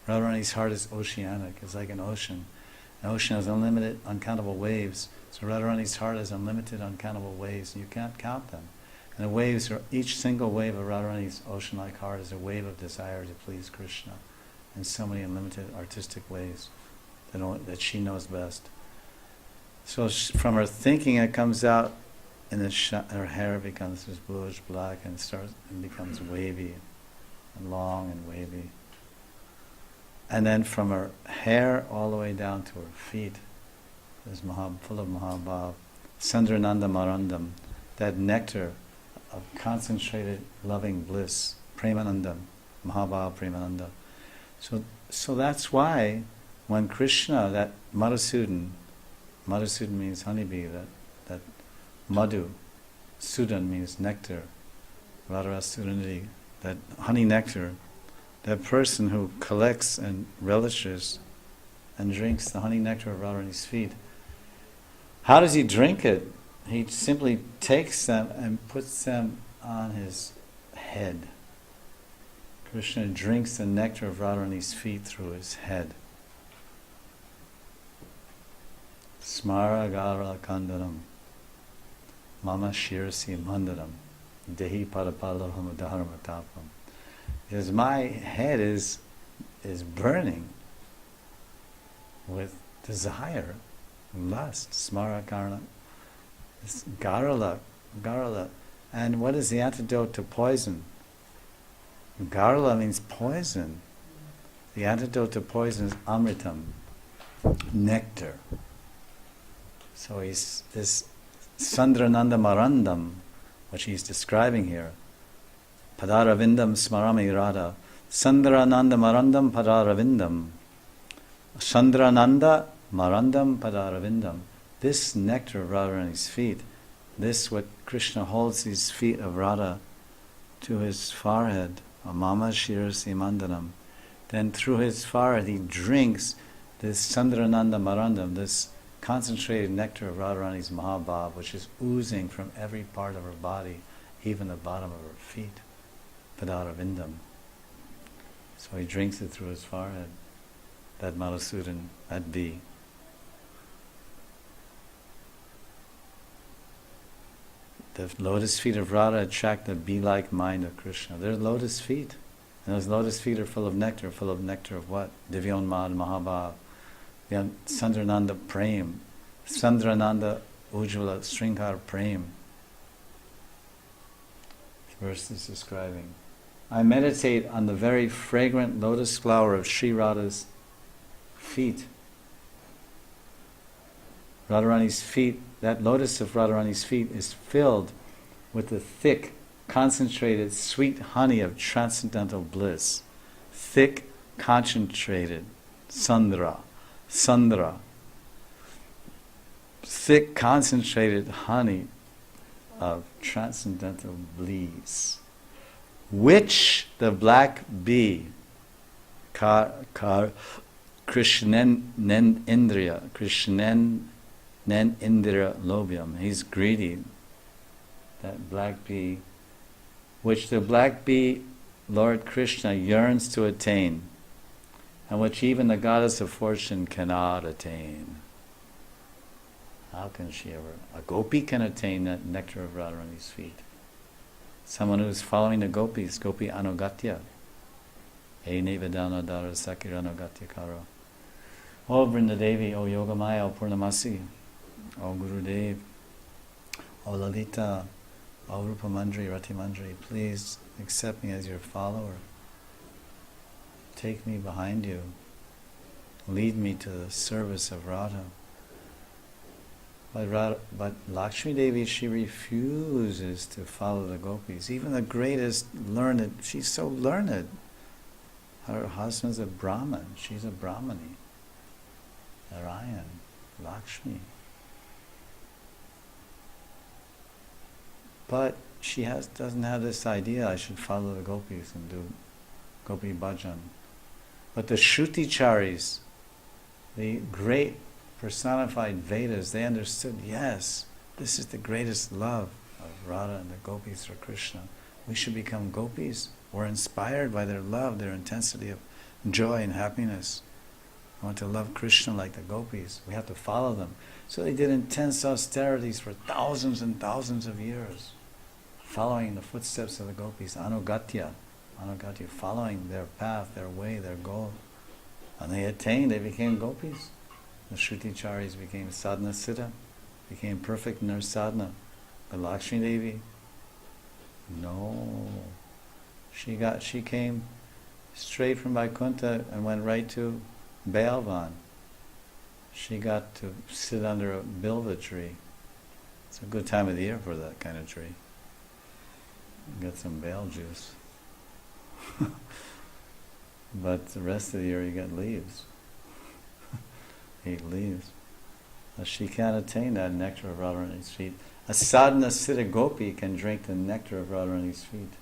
Radharani's heart is oceanic. It's like an ocean. An ocean has unlimited, uncountable waves. So Radharani's heart has unlimited, uncountable waves. And you can't count them. And the waves are, each single wave of Radharani's ocean-like heart is a wave of desire to please Krishna. In so many unlimited artistic ways that she knows best. So from her thinking, it comes out, and her hair becomes this bluish black and becomes wavy and long and wavy. And then from her hair all the way down to her feet, is full of Mahabhav. Sandrananda Marandam, that nectar of concentrated loving bliss, Premanandam, Mahabhav Premananda. So that's why when Krishna, that Madhusudan means honeybee, that Madhu, Sudan means nectar, Radharasudanity, that honey nectar, that person who collects and relishes and drinks the honey nectar of Radharani's feet. How does he drink it? He simply takes them and puts them on his head. Krishna drinks the nectar of Radharani's feet through his head. Smara gara kandanam mama shirasi mandaram dehi parapalaham dharmatapam. Because my head is burning with desire, lust, smara karna. It's garala. And what is the antidote to poison? Garala means poison. The antidote to poison is amritam, nectar. So he's this Sandrananda Marandam, which he's describing here. Padaravindam smarami Radha. Sandrananda Marandam Padaravindam. Sandrananda Marandam Padaravindam. This nectar of Radharani's feet, this what Krishna holds these feet of Radha to his forehead, Mama Shirasi Mandanam. Then through his forehead he drinks this Sandrananda Marandam, this concentrated nectar of Radharani's Mahabhav, which is oozing from every part of her body, even the bottom of her feet, Padaravindam. So he drinks it through his forehead, that Madhusudan, that bee. The lotus feet of Radha attract the bee-like mind of Krishna. They're lotus feet. And those lotus feet are full of nectar of what? Divyonmad Mahabhav. Sandrananda Prem. Sandrananda Ujjvala Srinkar Prem. The verse is describing. I meditate on the very fragrant lotus flower of Sri Radha's feet. Radharani's feet, that lotus of Radharani's feet is filled with the thick, concentrated, sweet honey of transcendental bliss. Thick, concentrated, sandra. Thick, concentrated honey of transcendental bliss, which the black bee, Krishnen Indra Lobyam, he's greedy, that black bee, which the black bee, Lord Krishna, yearns to attain, and which even the goddess of fortune cannot attain. How can she ever? A gopi can attain that nectar of Radharani's feet. Someone who's following the gopis, gopi anugatya. Hey Nevadana Dara Sakir anugatya karo. O Vrindadevi, O Yogamaya, O Purnamasi, O Gurudev, O Lalita, O Rupamandri, Ratimandri, please accept me as your follower. Take me behind you. Lead me to the service of Radha. But Lakshmi Devi, she refuses to follow the gopis. Even the greatest learned, she's so learned. Her husband's a Brahmin. She's a Brahmani. Narayan, Lakshmi. But she doesn't have this idea, I should follow the gopis and do gopi bhajan. But the Shruticharis, the great personified Vedas, they understood, yes, this is the greatest love of Radha and the gopis for Krishna. We should become gopis. We're inspired by their love, their intensity of joy and happiness. We want to love Krishna like the gopis. We have to follow them. So they did intense austerities for thousands and thousands of years, following the footsteps of the gopis, anugatya, following their path, their way, their goal. And they attained, they became gopis. The Shruticharis became sadhana siddha, became perfect in their sadhana. But Lakshmi Devi, no. She came straight from Vaikuntha and went right to Bailvan. she got to sit under a bilva tree. It's a good time of the year for that kind of tree. Get some bale juice. But the rest of the year you get leaves. Eat leaves. She can't attain that nectar of Radharani's feet. A sadhana siddha gopi can drink the nectar of Radharani's feet.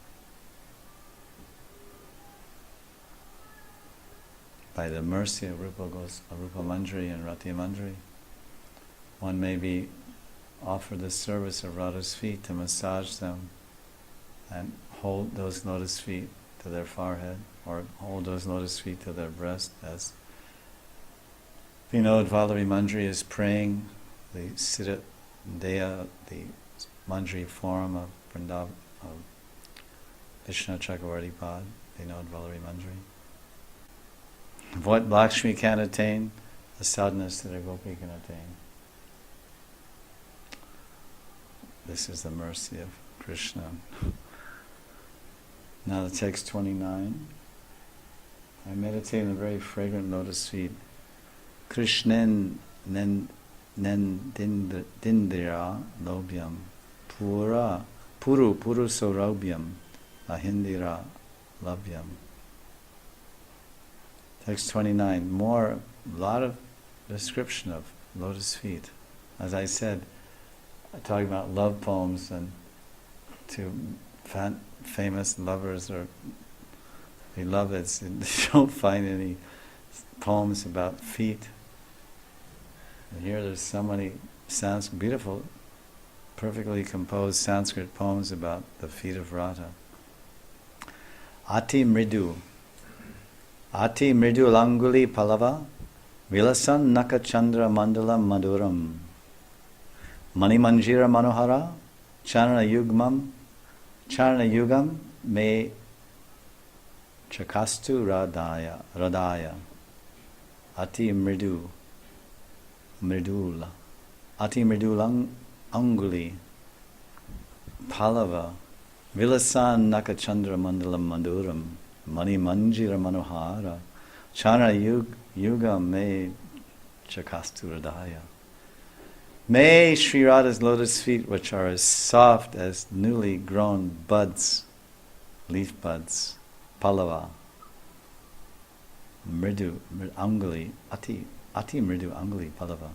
By the mercy of Rupa Manjari and Rati Manjari, one may be offered the service of Radha's feet to massage them and hold those lotus feet to their forehead or hold those lotus feet to their breast as Vinod Vallabhi Manjari is praying the Siddha Deya, the Manjari form of Vrindavan, of Vishnu Chakravarti Pad, Vinod Vallabhi Manjari. What Lakshmi can attain, the sadhana Siddha Gopi can attain. This is the mercy of Krishna. Now the text 29. I meditate on the very fragrant lotus feet. Krishnen dindira lobhyam puru saurabhyam ahindira labhyam. Text 29. A lot of description of lotus feet. As I said, talking about love poems and to famous lovers or beloveds, you don't find any poems about feet. And here there's so many beautiful, perfectly composed Sanskrit poems about the feet of Radha. Ati mridu languli palava vilasan nakachandra mandala maduram mani manjira manohara charana yugam me chakastu radaya ati mridula ati mridulang anguli palava vilasan nakachandra mandalam maduram mani manjira manohara chana yuga me chakastu radaya. May Sri Radha's lotus feet, which are as soft as newly grown buds, leaf buds, palava, mridu, anguli, ati mridu anguli palava.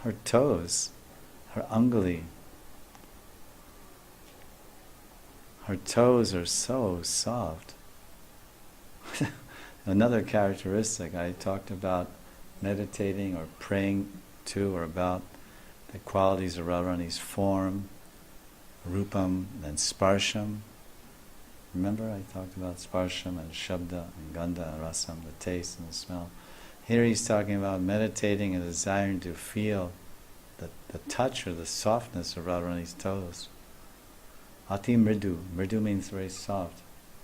Her toes, her anguli, her toes are so soft. Another characteristic, I talked about meditating or praying to or about the qualities of Radharani's form, rupam and sparsham. Remember I talked about sparsham and shabda and gandha and rasam, the taste and the smell. Here he's talking about meditating and desiring to feel the touch or the softness of Radharani's toes. Ati mridu. Mridu means very soft.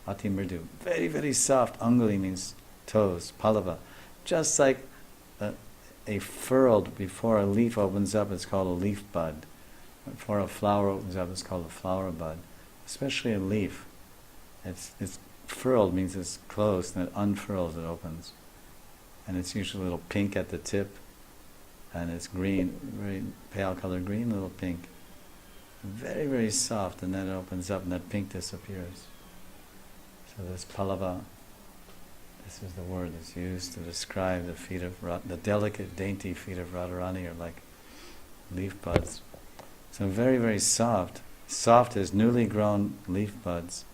Ati mridu. Very, very soft. Anguli means toes. Palava. Just like a furled, before a leaf opens up, it's called a leaf bud. Before a flower opens up, it's called a flower bud. Especially a leaf. It's furled means it's closed, and it unfurls, it opens. And it's usually a little pink at the tip, and it's green, very pale color green, little pink. Very, very soft, and then it opens up and that pink disappears. So this palava, this is the word that's used to describe the feet of the delicate, dainty feet of Radharani are like leaf buds. So very, very soft. Soft as newly grown leaf buds.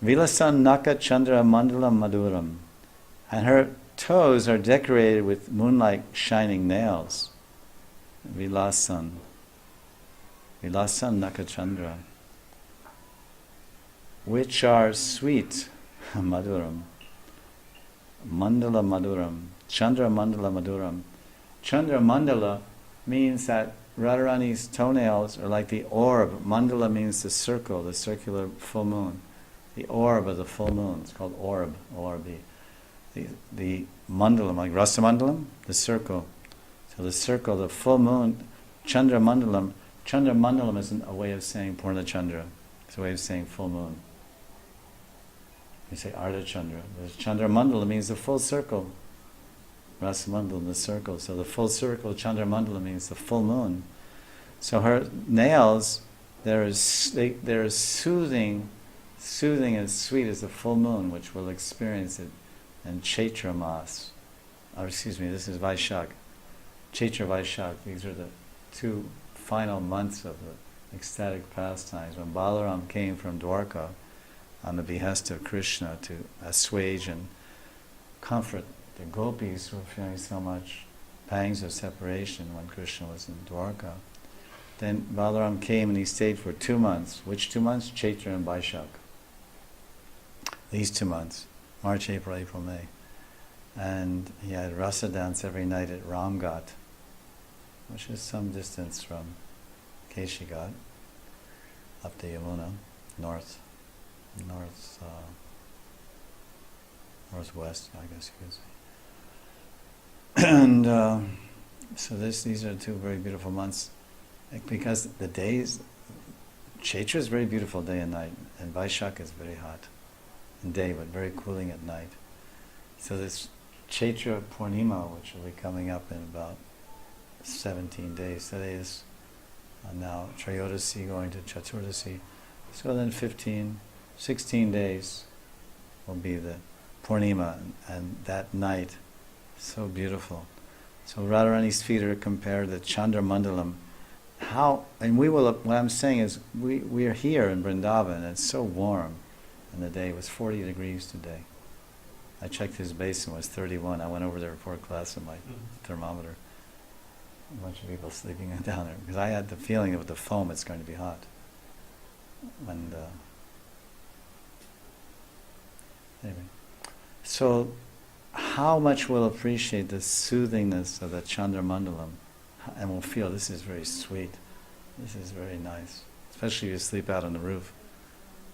Vilasan naka chandra mandala maduram. And her toes are decorated with moonlight shining nails. Vilasan Nakachandra, which are sweet, Maduram, Mandala Maduram, Chandra Mandala Maduram. Chandra Mandala means that Radharani's toenails are like the orb. Mandala means the circle, the circular full moon. The orb of the full moon, it's called orb, O-R-B. The mandalam, like Rasa Mandalam, the circle. So the circle, the full moon, Chandra Mandalam. Chandra Mandalam isn't a way of saying Purna Chandra. It's a way of saying full moon. You say Ardha Chandra. Chandra Mandala means the full circle Rasamandalam, the circle. So the full circle, Chandramandala, means the full moon. So her nails, they're soothing and sweet as the full moon, which we'll experience it in Chaitra Mas. Or excuse me, this is Vaishak. Chaitra Vaishak, these are the 2 final months of the ecstatic pastimes. When Balaram came from Dwarka on the behest of Krishna to assuage and comfort the gopis who were feeling so much pangs of separation when Krishna was in Dwarka. Then Balaram came and he stayed for 2 months. Which 2 months? Chaitra and Vaishak. These 2 months. March, April, May. And he had rasa dance every night at Ramghat, which is some distance from Keshigat, up to Yamuna, northwest, I guess you could say. And so these are 2 very beautiful months, because the days, Chaitra is very beautiful day and night, and Vaishak is very hot in day, but very cooling at night. So this Chaitra Purnima, which will be coming up in about 17 days. Today is now Trayodasi going to Chaturdasi. So then 16 days will be the Purnima, and that night, so beautiful. So Radharani's feet are compared to Chandramandalam. What I'm saying is, we are here in Vrindavan, and it's so warm in the day. It was 40 degrees today. I checked his basin, it was 31. I went over there before class with my thermometer. A bunch of people sleeping down there, because I had the feeling that with the foam it's going to be hot. And anyway, so how much we'll appreciate the soothingness of the Chandramandalam, and we'll feel this is very sweet, this is very nice. Especially if you sleep out on the roof,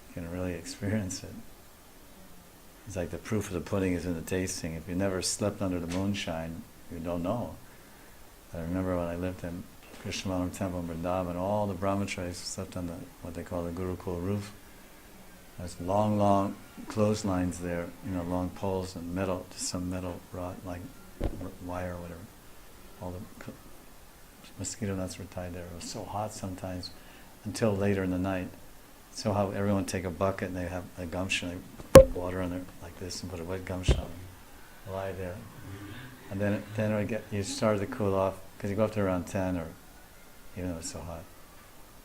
you can really experience it. It's like the proof of the pudding is in the tasting. If you never slept under the moonshine, you don't know. I remember when I lived in Krishnamalam Temple in Vrindavan, all the brahmacharis slept on what they call the Gurukul roof. There's long clotheslines there, long poles and metal, some metal rod, like wire or whatever. All the mosquito nets were tied there. It was so hot sometimes until later in the night. So how everyone would take a bucket and they have a gumshoe, they put water on there like this and put a wet gumshoe and lie there. And then it would you started to cool off, because you go up to around 10, or even though it's so hot.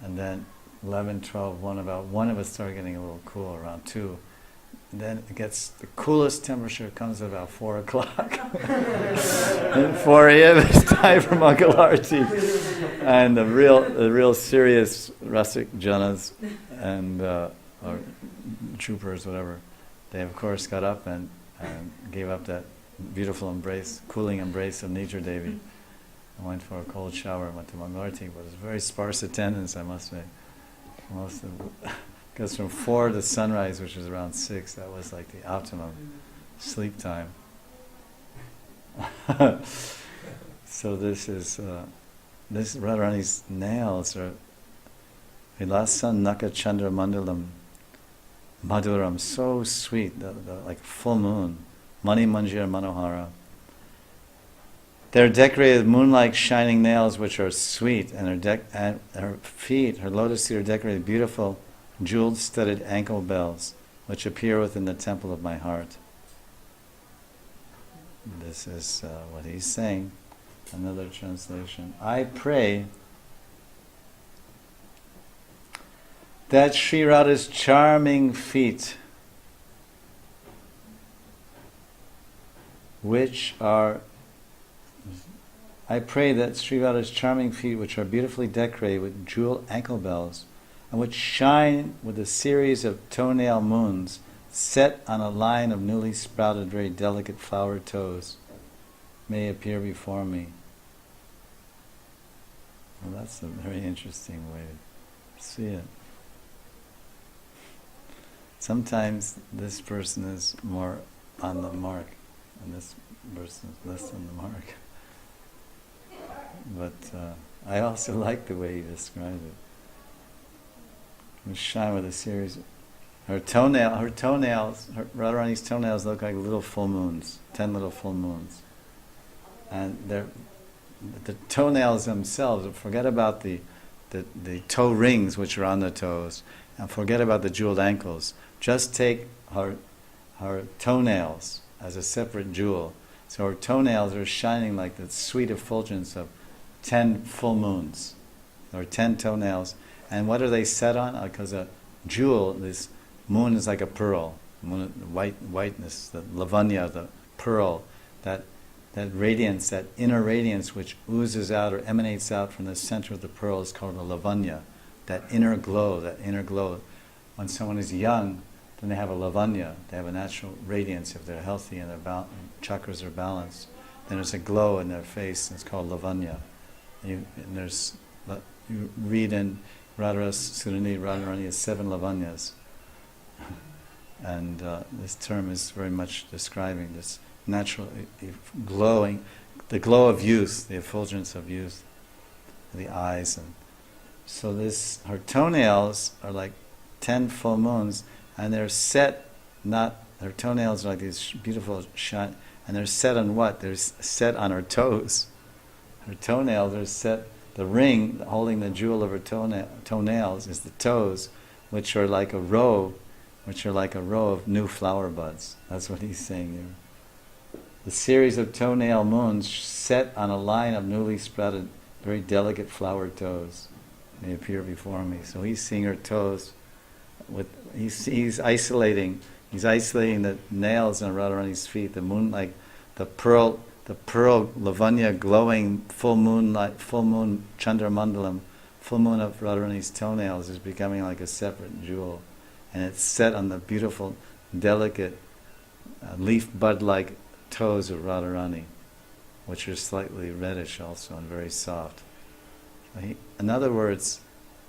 And then 11, 12, 1, about 1 of us started getting a little cool, around 2. And then it gets, the coolest temperature comes at about 4 o'clock. And 4 a.m. it's time for Mangalarti. And the real serious Rasik Janas and or troopers, whatever, they of course got up and gave up that beautiful embrace, cooling embrace of Nitra Devi. I went for a cold shower and went to Mangalarti. It was very sparse attendance, I must say. Because from 4 to sunrise, which was around 6, that was like the optimum sleep time. So this Radharani's nails are Vilasan Naka Chandra Mandalam Madhuram, so sweet, like full moon. Mani Manjir Manohara. They're decorated with moon-like shining nails, which are sweet, and her feet, her lotus feet, are decorated with beautiful jeweled-studded ankle bells, which appear within the temple of my heart. This is what he's saying. Another translation. I pray that Sri Radha's charming feet, which are beautifully decorated with jeweled ankle bells, and which shine with a series of toenail moons set on a line of newly sprouted, very delicate flowered toes, may appear before me. Well, that's a very interesting way to see it. Sometimes this person is more on the mark, and this person is less on the mark. But I also like the way he described it. It shine with a series. Radharani's toenails look like little full moons, 10 little full moons. and the toenails themselves, forget about the toe rings which are on the toes, and forget about the jeweled ankles. Just take her toenails as a separate jewel. So her toenails are shining like the sweet effulgence of 10 full moons, or 10 toenails. And what are they set on? Because a jewel, this moon is like a pearl, whiteness, the lavanya, the pearl, that radiance, that inner radiance which oozes out or emanates out from the center of the pearl is called a lavanya. That inner glow. When someone is young, then they have a lavanya. They have a natural radiance if they're healthy and their chakras are balanced. Then there's a glow in their face, and it's called lavanya. You read in Radharani has 7 lavanyas. And this term is very much describing this natural glowing, the glow of youth, the effulgence of youth, the eyes. And so her toenails are like 10 full moons, and they're set, her toenails are like these beautiful shine, and they're set on what? They're set on her toes. Her toenails are set, the ring holding the jewel of her toenails is the toes, which are like a row of new flower buds. That's what he's saying here. The series of toenail moons set on a line of newly sprouted, very delicate flower toes may appear before me. So he's seeing her toes. He's isolating the nails on Radharani's feet. The moon, like the pearl lavanya glowing full moon chandra mandalam, full moon of Radharani's toenails is becoming like a separate jewel, and it's set on the beautiful, delicate, leaf bud-like toes of Radharani, which are slightly reddish also and very soft. In other words,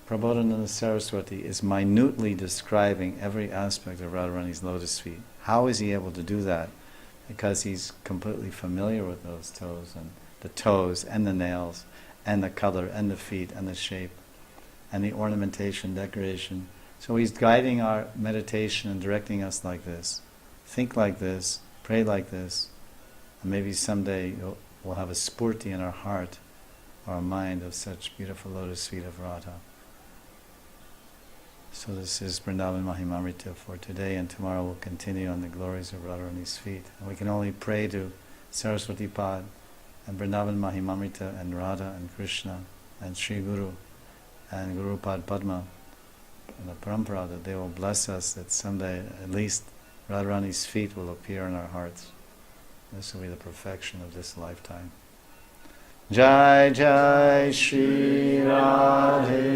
Prabodhananda Saraswati is minutely describing every aspect of Radharani's lotus feet. How is he able to do that? Because he's completely familiar with those toes and the nails and the color and the feet and the shape and the ornamentation, decoration. So he's guiding our meditation and directing us like this. Think like this, pray like this, and maybe someday we'll have a spurti in our heart or our mind of such beautiful lotus feet of Radha. So this is Vrindavan Mahimamrita for today, and tomorrow we'll continue on the glories of Radharani's feet. And we can only pray to Saraswati Pad and Vrindavan Mahimamrita and Radha and Krishna and Sri Guru and Guru Pad Padma and the Parampara that they will bless us, that someday at least Radharani's feet will appear in our hearts. This will be the perfection of this lifetime. Jai Jai Shri Radhe.